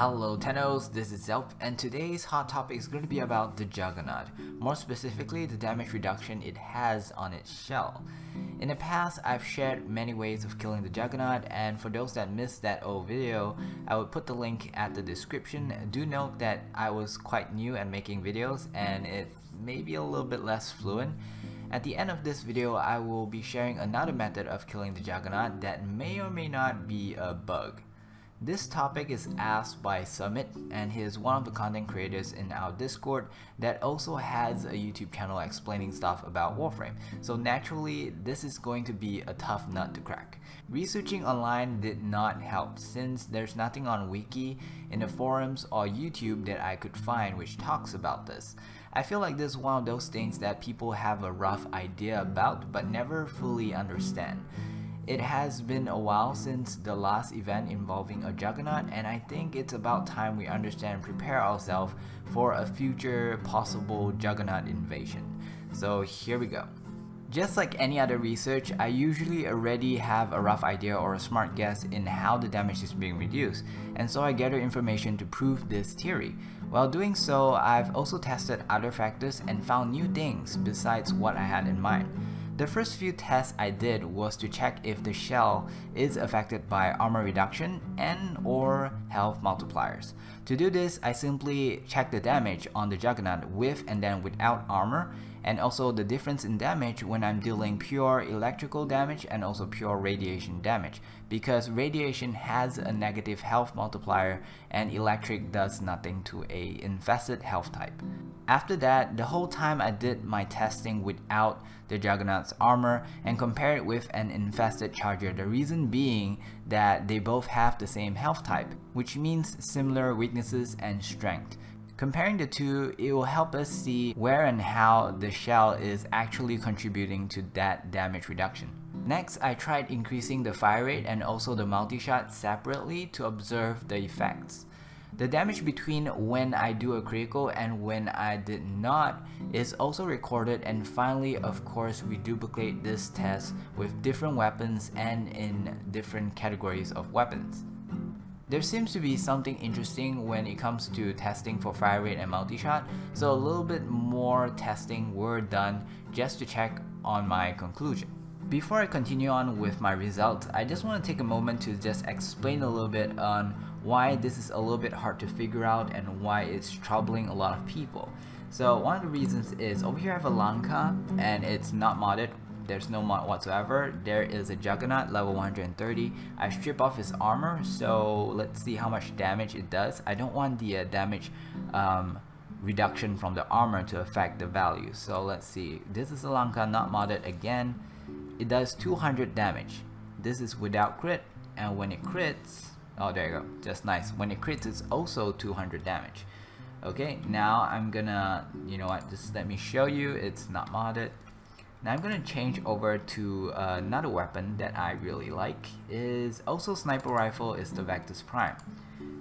Hello Tennos, this is Zelp, and today's hot topic is going to be about the Juggernaut, more specifically the damage reduction it has on its shell. In the past, I've shared many ways of killing the Juggernaut, and for those that missed that old video, I would put the link at the description. Do note that I was quite new at making videos and it may be a little bit less fluent. At the end of this video, I will be sharing another method of killing the Juggernaut that may or may not be a bug. This topic is asked by Summit, and he is one of the content creators in our Discord that also has a YouTube channel explaining stuff about Warframe. So naturally, this is going to be a tough nut to crack. Researching online did not help since there's nothing on wiki, in the forums or YouTube that I could find which talks about this. I feel like this is one of those things that people have a rough idea about but never fully understand. It has been a while since the last event involving a Juggernaut, and I think it's about time we understand and prepare ourselves for a future possible Juggernaut invasion. So here we go. Just like any other research, I usually already have a rough idea or a smart guess in how the damage is being reduced, and so I gather information to prove this theory. While doing so, I've also tested other factors and found new things besides what I had in mind. The first few tests I did was to check if the shell is affected by armor reduction and or health multipliers. To do this, I simply check the damage on the Juggernaut with and then without armor, and also the difference in damage when I'm dealing pure electrical damage and also pure radiation damage, because radiation has a negative health multiplier and electric does nothing to a infested health type. After that, the whole time I did my testing without the Juggernaut's armor and compared it with an infested charger, the reason being that they both have the same health type, which means similar weaknesses and strength. Comparing the two, it will help us see where and how the shell is actually contributing to that damage reduction. Next, I tried increasing the fire rate and also the multishot separately to observe the effects. The damage between when I do a critical and when I did not is also recorded, and finally, of course, we duplicate this test with different weapons and in different categories of weapons. There seems to be something interesting when it comes to testing for fire rate and multishot, so a little bit more testing were done just to check on my conclusion. Before I continue on with my results, I just want to take a moment to just explain a little bit on why this is a little bit hard to figure out and why it's troubling a lot of people. So one of the reasons is over here I have a lanka and it's not modded. There's no mod whatsoever. There is a Juggernaut level 130. I strip off his armor, so let's see how much damage it does. I don't want the damage reduction from the armor to affect the value. So let's see. This is a lanka not modded again. It does 200 damage. This is without crit, and when it crits, oh there you go, just nice. When it crits, it's also 200 damage. Okay, now I'm gonna, you know what, just let me show you, it's not modded. Now I'm gonna change over to another weapon that I really like. Is also sniper rifle, is the Vectis Prime.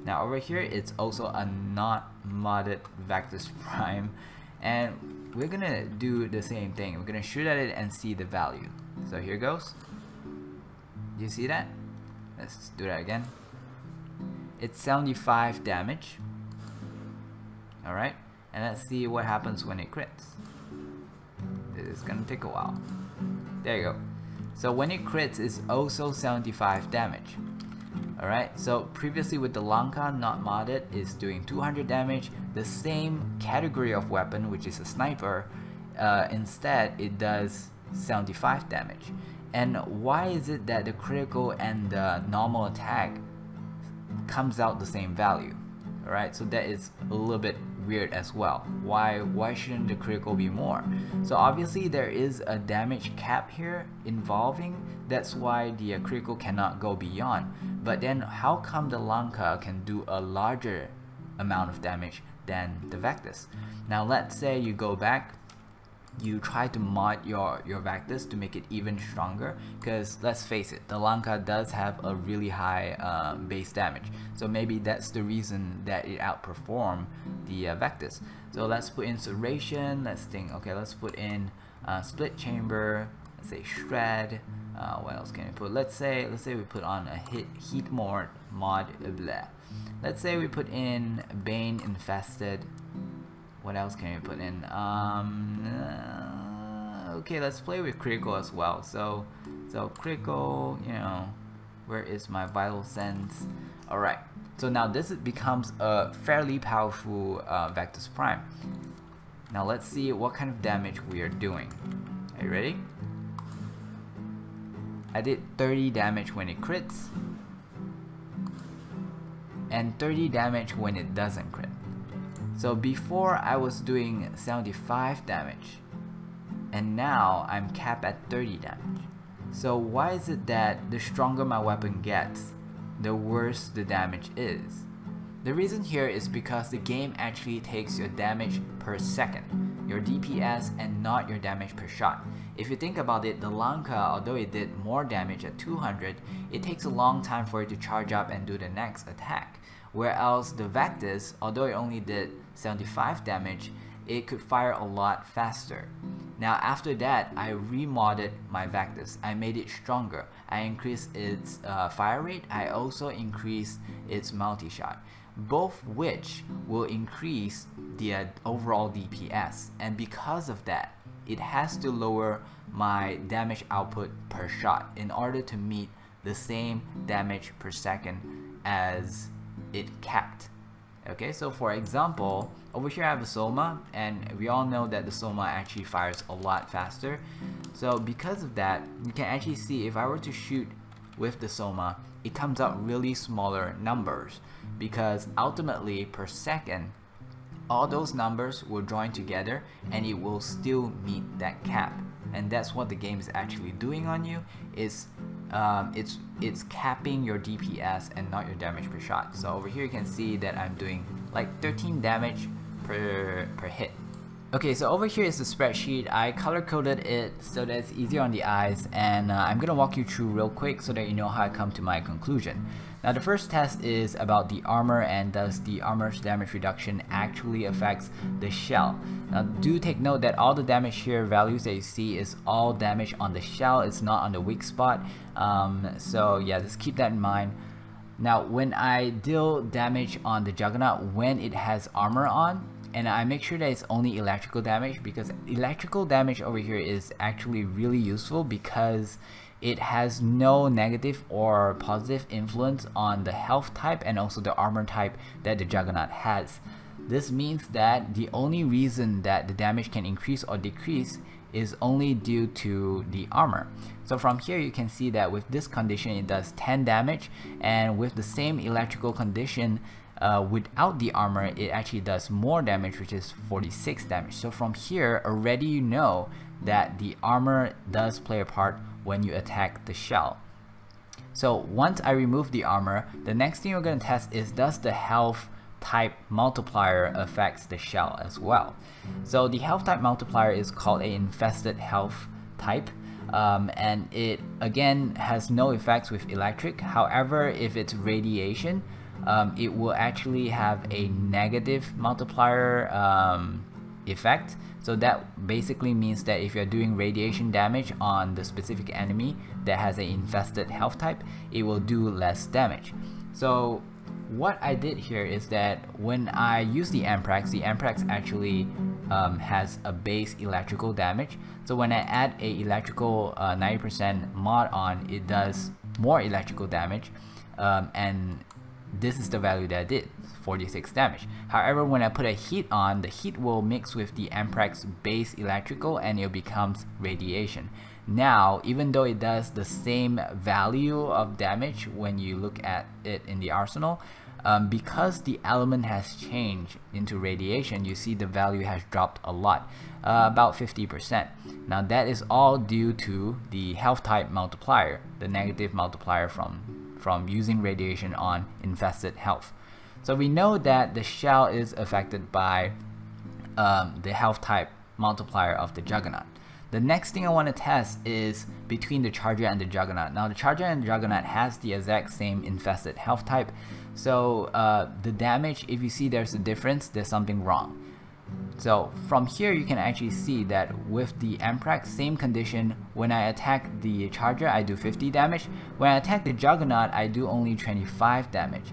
Now over here, it's also a not modded Vectis Prime, and we're gonna do the same thing. We're gonna shoot at it and see the value. So here goes. Do you see that? Let's do that again. It's 75 damage. Alright, and let's see what happens when it crits. This is gonna take a while. There you go. So when it crits, it's also 75 damage. Alright, so previously with the lanka not modded is doing 200 damage. The same category of weapon, which is a sniper, instead it does 75 damage. And why is it that the critical and the normal attack comes out the same value? Alright, so that is a little bit weird as well. Why shouldn't the critical be more? So obviously there is a damage cap here involving, that's why the critical cannot go beyond. But then how come the lanka can do a larger amount of damage than the Vectis? Now let's say you go back, you try to mod your Vectis to make it even stronger, because let's face it, the lanka does have a really high base damage, so maybe that's the reason that it outperformed the Vectis. So let's put in serration, let's think, okay, let's put in split chamber, let's say shred. What else can we put? Let's say we put on a heat mod blah. Let's say we put in Bane Infested. What else can we put in? Okay, let's play with critical as well. So critical, you know, where is my vital sense? Alright, so now this becomes a fairly powerful Vectis Prime. Now let's see what kind of damage we are doing. Are you ready? I did 30 damage when it crits, and 30 damage when it doesn't crit. So before I was doing 75 damage, and now I'm capped at 30 damage. So why is it that the stronger my weapon gets, the worse the damage is? The reason here is because the game actually takes your damage per second, your DPS, and not your damage per shot. If you think about it, the Lanka, although it did more damage at 200, it takes a long time for it to charge up and do the next attack. Whereas the Vectis, although it only did 75 damage, it could fire a lot faster. Now after that, I remodded my Vectis. I made it stronger. I increased its fire rate. I also increased its multishot, both which will increase the overall DPS. And because of that, it has to lower my damage output per shot in order to meet the same damage per second as it capped. Okay, so for example, over here I have a Soma, and we all know that the Soma actually fires a lot faster. So because of that, you can actually see if I were to shoot with the Soma, it comes out really smaller numbers, because ultimately per second, all those numbers will join together and it will still meet that cap. And that's what the game is actually doing on you. It's capping your DPS and not your damage per shot. So over here you can see that I'm doing like 13 damage per hit. Okay, so over here is the spreadsheet. I color coded it so that it's easier on the eyes, and I'm gonna walk you through real quick so that you know how I come to my conclusion. Now the first test is about the armor, and does the armor's damage reduction actually affects the shell. Now do take note that all the damage here values that you see is all damage on the shell, it's not on the weak spot. So yeah, just keep that in mind. Now when I deal damage on the Juggernaut when it has armor on, and I make sure that it's only electrical damage, because electrical damage over here is actually really useful because it has no negative or positive influence on the health type and also the armor type that the Juggernaut has. This means that the only reason that the damage can increase or decrease is only due to the armor. So from here you can see that with this condition it does 10 damage, and with the same electrical condition without the armor it actually does more damage, which is 46 damage. So from here already you know that the armor does play a part when you attack the shell. So once I remove the armor, the next thing we're going to test is, does the health type multiplier affects the shell as well. So the health type multiplier is called a infested health type, and it again has no effects with electric. However, if it's radiation, it will actually have a negative multiplier effect. So that basically means that if you're doing radiation damage on the specific enemy that has an infested health type, it will do less damage. So what I did here is that when I use the Amprax actually has a base electrical damage. So when I add a electrical 90% mod on, it does more electrical damage, and this is the value that I did, 46 damage. However, when I put a heat on, the heat will mix with the Amprax base electrical and it becomes radiation. Now, even though it does the same value of damage when you look at it in the arsenal, because the element has changed into radiation, you see the value has dropped a lot, about 50%. Now that is all due to the health type multiplier, the negative multiplier from using radiation on infested health. So we know that the shell is affected by the health type multiplier of the Juggernaut. The next thing I want to test is between the Charger and the Juggernaut. Now the Charger and the Juggernaut has the exact same infested health type, so the damage, if you see there's a difference, there's something wrong. So from here you can actually see that with the Amprax, same condition, when I attack the Charger I do 50 damage, when I attack the Juggernaut I do only 25 damage.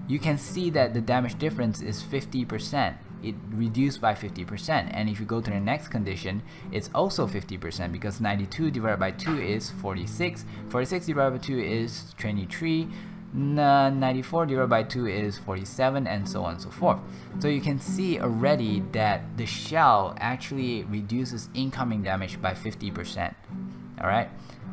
You can see that the damage difference is 50%. It reduced by 50%, and if you go to the next condition, it's also 50% because 92 divided by 2 is 46, 46 divided by 2 is 23, 94 divided by 2 is 47, and so on and so forth. So you can see already that the shell actually reduces incoming damage by 50%. Alright,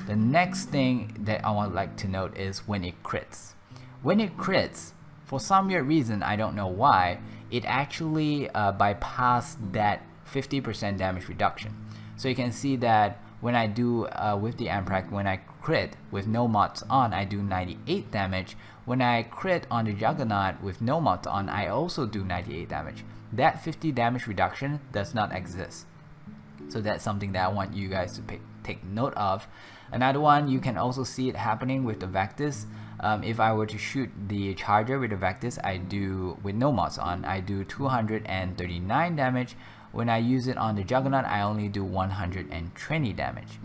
the next thing that I would like to note is when it crits. When it crits, for some weird reason, I don't know why, it actually bypassed that 50% damage reduction. So you can see that when I do with the Amprax, when I crit with no mods on, I do 98 damage. When I crit on the Juggernaut with no mods on, I also do 98 damage. That 50 damage reduction does not exist. So that's something that I want you guys to take note of. Another one, you can also see it happening with the Vectis. If I were to shoot the Charger with the Vectis, I do, with no mods on, I do 239 damage. When I use it on the Juggernaut, I only do 120 damage.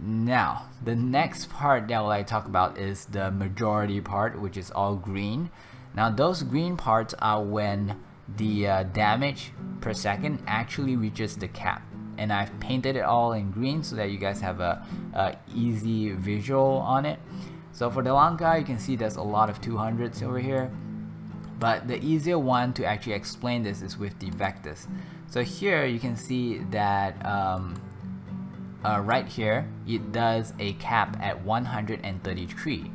Now, the next part that I would like to talk about is the majority part, which is all green. Now, those green parts are when the damage per second actually reaches the cap. And I've painted it all in green so that you guys have a easy visual on it. So for the lanka, you can see there's a lot of 200s over here. But the easier one to actually explain this is with the Vectis. So here you can see that right here, it does a cap at 133.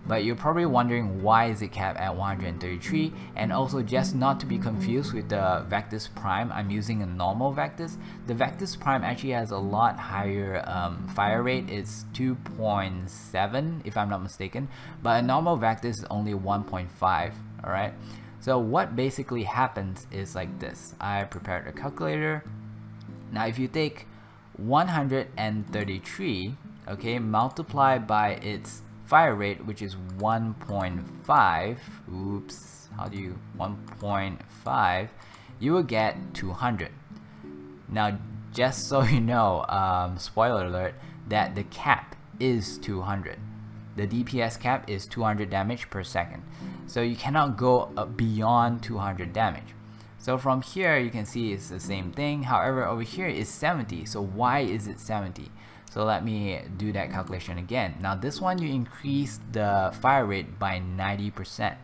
But you're probably wondering why is it capped at 133, and also just not to be confused with the Vectis Prime, I'm using a normal Vectis. The Vectis Prime actually has a lot higher fire rate, it's 2.7 if I'm not mistaken, but a normal Vectis is only 1.5, alright? So what basically happens is like this. I prepared a calculator. Now if you take 133, okay, multiply by its fire rate, which is 1.5, 1.5, you will get 200. Now just so you know, spoiler alert, that the cap is 200. The DPS cap is 200 damage per second, so you cannot go beyond 200 damage. So from here you can see it's the same thing, however over here is 70. So why is it 70? So let me do that calculation again. Now this one, you increase the fire rate by 90%.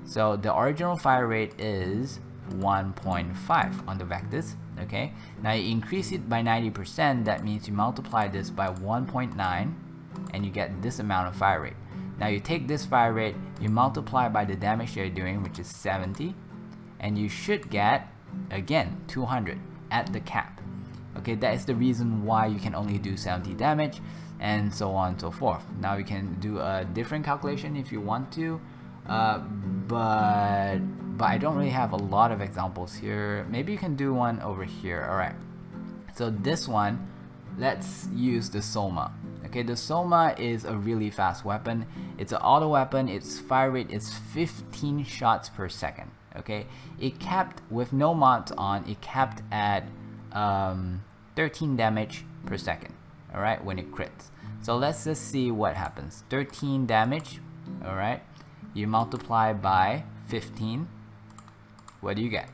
So the original fire rate is 1.5 on the Vectis, okay? Now you increase it by 90%, that means you multiply this by 1.9 and you get this amount of fire rate. Now you take this fire rate, you multiply by the damage you're doing, which is 70, and you should get, again, 200 at the cap. Okay, that is the reason why you can only do 70 damage, and so on and so forth. Now you can do a different calculation if you want to, but I don't really have a lot of examples here. Maybe you can do one over here. Alright, so this one, let's use the Soma. Okay, the Soma is a really fast weapon. It's an auto weapon. Its fire rate is 15 shots per second. Okay, it capped with no mods on, it capped at 13 damage per second, alright, when it crits. So let's just see what happens. 13 damage, alright, you multiply by 15, what do you get?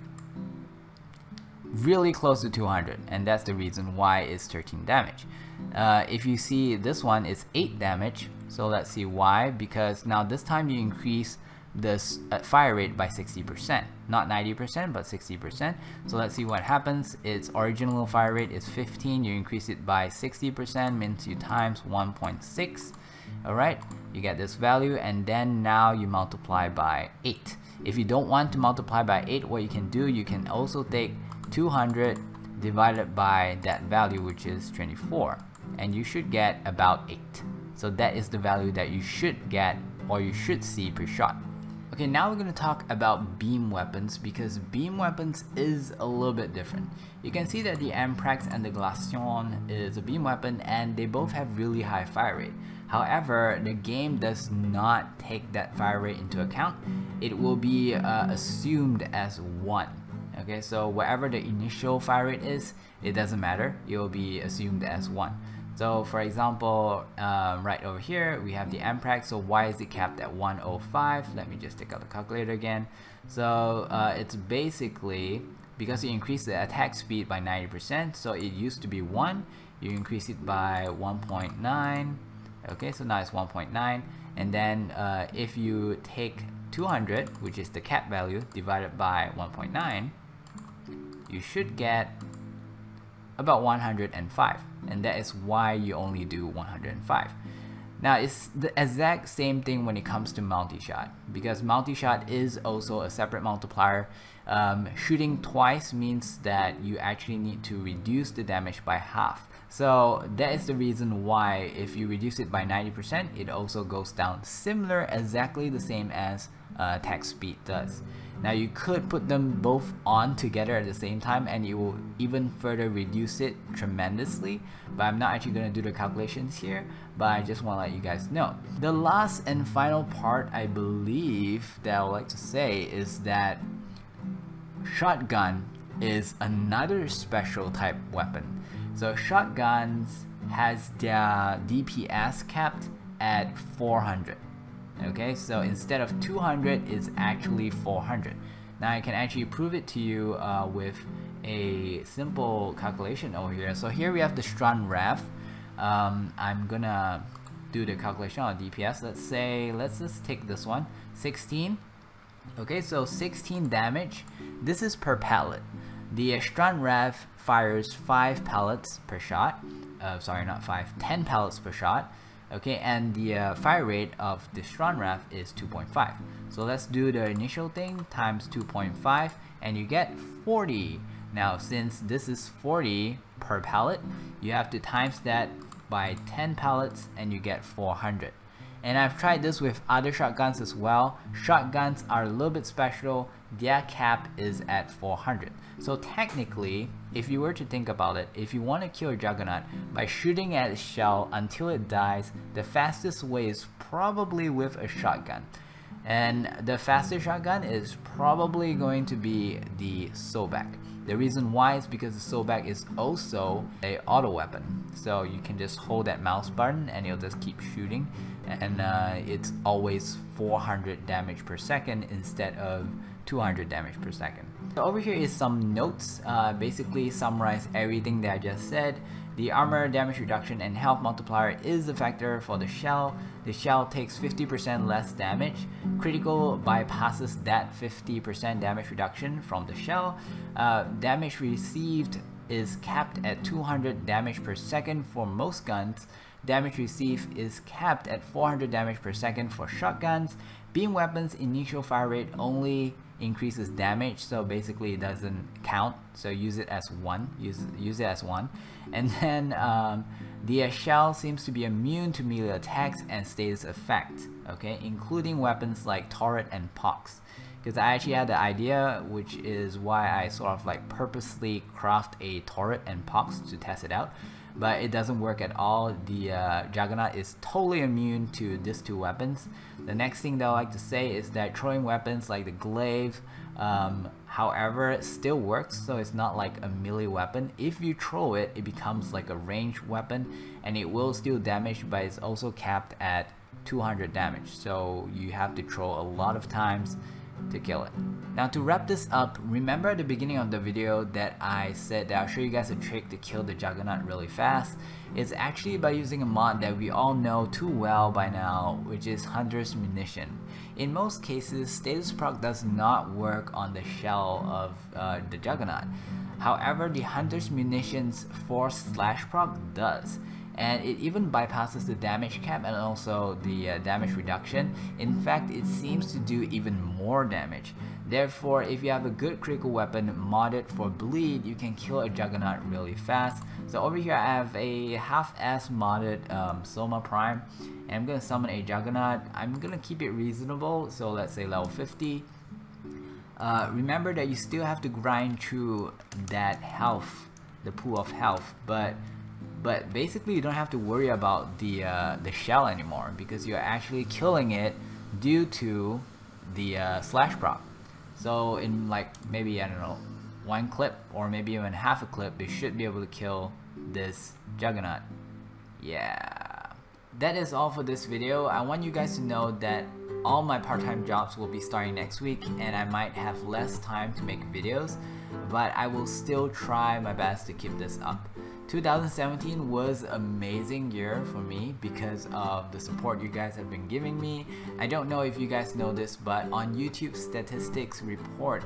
Really close to 200, and that's the reason why it's 13 damage. If you see this one, it's 8 damage, so let's see why. Because now this time you increase this fire rate by 60%, not 90% but 60%. So let's see what happens. Its original fire rate is 15, you increase it by 60%, means you times 1.6. alright, you get this value, and then now you multiply by 8. If you don't want to multiply by 8, what you can do, you can also take 200 divided by that value, which is 24, and you should get about 8. So that is the value that you should get, or you should see per shot. Okay, now we're going to talk about beam weapons, because beam weapons is a little bit different. You can see that the Amprax and the Glaceon is a beam weapon, and they both have really high fire rate. However, the game does not take that fire rate into account. It will be assumed as 1. Okay, so whatever the initial fire rate is, it doesn't matter, it will be assumed as 1. So for example, right over here we have the MPRAC. So why is it capped at 105? Let me just take out the calculator again. So it's basically because you increase the attack speed by 90%. So it used to be 1, you increase it by 1.9. Okay, so now it's 1.9, and then if you take 200, which is the cap value, divided by 1.9, you should get about 105, and that is why you only do 105. Now it's the exact same thing when it comes to multishot, because multishot is also a separate multiplier. Shooting twice means that you actually need to reduce the damage by half. So that is the reason why if you reduce it by 90%, it also goes down, similar, exactly the same as attack speed does. Now you could put them both on together at the same time and it will even further reduce it tremendously, but I'm not actually going to do the calculations here, but I just want to let you guys know. The last and final part I believe that I would like to say is that shotgun is another special type weapon. So shotguns has their DPS capped at 400. Okay, so instead of 200, it's actually 400. Now I can actually prove it to you with a simple calculation over here. So here we have the Strand Ref. I'm gonna do the calculation on DPS. Let's just take this one, 16. Okay, so 16 damage. This is per pellet. The Strand Ref fires 5 pellets per shot. Sorry, not 5, 10 pellets per shot. Okay, and the fire rate of the Strand Ref is 2.5. So let's do the initial thing times 2.5 and you get 40. Now since this is 40 per pellet, you have to times that by 10 pellets and you get 400. And I've tried this with other shotguns as well. Shotguns are a little bit special. Their cap is at 400. So technically, if you were to think about it, if you want to kill a Juggernaut by shooting at its shell until it dies, the fastest way is probably with a shotgun. And the fastest shotgun is probably going to be the Sobek. The reason why is because the Sobek is also a auto weapon. So you can just hold that mouse button and it'll just keep shooting. And it's always 400 damage per second instead of 200 damage per second. So over here is some notes, basically summarize everything that I just said. The armor, damage reduction, and health multiplier is the factor for the shell. The shell takes 50% less damage. Critical bypasses that 50% damage reduction from the shell. Damage received is capped at 200 damage per second for most guns. Damage received is capped at 400 damage per second for shotguns. Beam weapons initial fire rate only increases damage, so basically it doesn't count, so use it as 1. Use it as 1. And then the shell seems to be immune to melee attacks and status effect, okay, including weapons like turret and pox. Because I actually had the idea, which is why I sort of like purposely craft a turret and pox to test it out, but it doesn't work at all. The Juggernaut is totally immune to these two weapons. The next thing that I like to say is that throwing weapons like the glaive, however, it still works, so it's not like a melee weapon. If you throw it, it becomes like a ranged weapon and it will still damage, but it's also capped at 200 damage, so you have to throw a lot of times to kill it. Now to wrap this up, remember at the beginning of the video that I said that I'll show you guys a trick to kill the Juggernaut really fast. It's actually by using a mod that we all know too well by now, which is Hunter's Munition. In most cases, status proc does not work on the shell of the Juggernaut. However, the Hunter's Munition's force slash proc does. And it even bypasses the damage cap and also the damage reduction. In fact, it seems to do even more damage. Therefore, if you have a good critical weapon modded for bleed, you can kill a Juggernaut really fast. So over here I have a half-ass modded Soma Prime, and I'm going to summon a Juggernaut. I'm going to keep it reasonable, so let's say level 50. Remember that you still have to grind through that health, the pool of health, but basically you don't have to worry about the shell anymore, because you're actually killing it due to the slash proc. So in like maybe, I don't know, one clip or maybe even half a clip, they should be able to kill this Juggernaut. Yeah. That is all for this video. I want you guys to know that all my part-time jobs will be starting next week and I might have less time to make videos, but I will still try my best to keep this up. 2017 was an amazing year for me because of the support you guys have been giving me. I don't know if you guys know this, but on YouTube statistics report,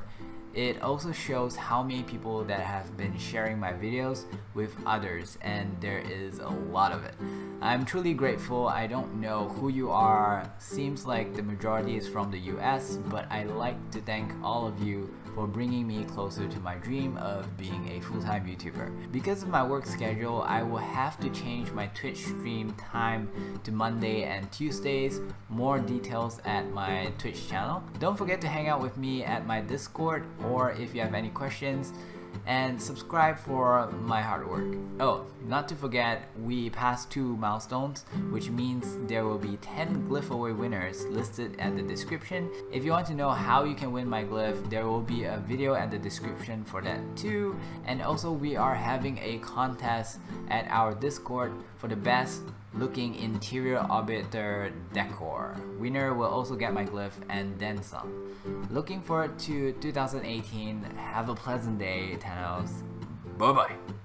it also shows how many people that have been sharing my videos with others, and there is a lot of it. I'm truly grateful. I don't know who you are. Seems like the majority is from the US, but I like to thank all of you for bringing me closer to my dream of being a full-time YouTuber. Because of my work schedule, I will have to change my Twitch stream time to Monday and Tuesdays. More details at my Twitch channel. Don't forget to hang out with me at my Discord, or if you have any questions, and subscribe for my hard work. Oh, not to forget, we passed 2 milestones, which means there will be 10 giveaway winners listed at the description. If you want to know how you can win my glyph, there will be a video at the description for that too. And also, we are having a contest at our Discord for the best looking interior orbiter decor. Winner will also get my glyph and then some. Looking forward to 2018. Have a pleasant day, Thanos. Bye bye.